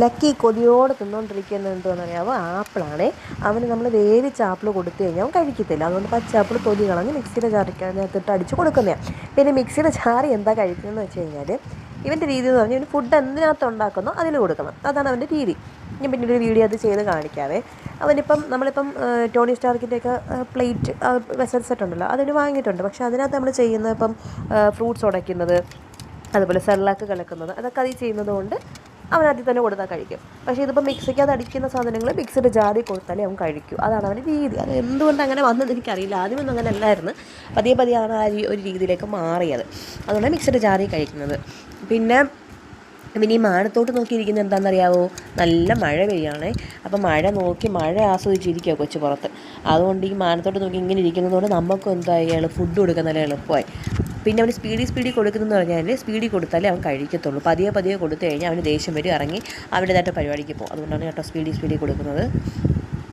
Lucky കൊതിയോടെ തിന്നുകൊണ്ടിരിക്കുന്നത് എന്തുവാണെന്നറിയാമോ? ആപ്പിളാണേ. അവന് നമ്മൾ വേവിച്ച ആപ്പിൾ കൊടുത്തു കഴിഞ്ഞാൽ അവൻ കഴിക്കത്തില്ല. അതുകൊണ്ട് പച്ച ആപ്പിൾ തൊലി കളഞ്ഞ് മിക്സിയുടെ ജാറിക്കകത്തിട്ട് അടിച്ച് കൊടുക്കുന്നതാണ്. പിന്നെ മിക്സിയുടെ ജാറി എന്താ കഴിക്കുന്നതെന്ന് വെച്ച് കഴിഞ്ഞാൽ ഇവൻ്റെ രീതി എന്ന് പറഞ്ഞാൽ ഇവന് ഫുഡ് എന്തിനകത്ത് ഉണ്ടാക്കുന്നോ അതിൽ കൊടുക്കണം. അതാണ് അവൻ്റെ രീതി. ഞാൻ പിന്നീട് ഒരു വീഡിയോ അത് ചെയ്ത് കാണിക്കാവേ. അവനിപ്പം നമ്മളിപ്പം ടോണി സ്റ്റാർക്കിൻ്റെയൊക്കെ പ്ലേറ്റ് വെസൽ സെറ്റ് ഉണ്ടല്ലോ, അതിന് വാങ്ങിയിട്ടുണ്ട്. പക്ഷേ അതിനകത്ത് നമ്മൾ ചെയ്യുന്നത് ഇപ്പം ഫ്രൂട്ട്സ് ഉടയ്ക്കുന്നത്, അതുപോലെ സെർലാക്ക് കലക്കുന്നത്, അതൊക്കെ അതിൽ ചെയ്യുന്നത് കൊണ്ട് അവനാദ്യം തന്നെ കൊടുത്താൽ കഴിക്കും. പക്ഷേ ഇതിപ്പോൾ മിക്സിക്കകത്ത് അടിക്കുന്ന സാധനങ്ങൾ മിക്സിയുടെ ജാറിൽ കൊടുത്താലേ അവൻ കഴിക്കും. അതാണ് അവൻ്റെ രീതി. അത് എന്തുകൊണ്ട് അങ്ങനെ വന്നത് എനിക്കറിയില്ല. ആദ്യമൊന്നും അങ്ങനെ അല്ലായിരുന്നു. പതിയെ പതിയാണ് ആ ഒരു രീതിയിലേക്ക് മാറിയത്. അതുകൊണ്ടാണ് മിക്സിയുടെ ജാറിൽ കഴിക്കുന്നത്. പിന്നെ ഈ മാനത്തോട്ട് നോക്കിയിരിക്കുന്നത് എന്താണെന്നറിയാവോ? നല്ല മഴ പെയ്യുകയാണേ. അപ്പോൾ മഴ ആസ്വദിച്ചിരിക്കുക കൊച്ചു പുറത്ത്. അതുകൊണ്ട് ഈ മാനത്തോട്ട് നോക്കി ഇങ്ങനെ ഇരിക്കുന്നതുകൊണ്ട് നമുക്കും എന്തായാലും ഫുഡ് കൊടുക്കാൻ നല്ല എളുപ്പമായി. പിന്നെ അവന് സ്പീഡി കൊടുക്കുന്നതെന്ന് പറഞ്ഞാൽ സ്പീഡിൽ കൊടുത്താലേ അവൻ കഴിക്കത്തുള്ളൂ. പതിയെ കൊടുത്തു കഴിഞ്ഞാൽ അവന് ദേഷ്യം വരും, ഇറങ്ങി അവൻ്റേതായിട്ട് പരിപാടിക്ക് പോകും. അതുകൊണ്ടാണ് കേട്ടോ സ്പീഡി കൊടുക്കുന്നത്.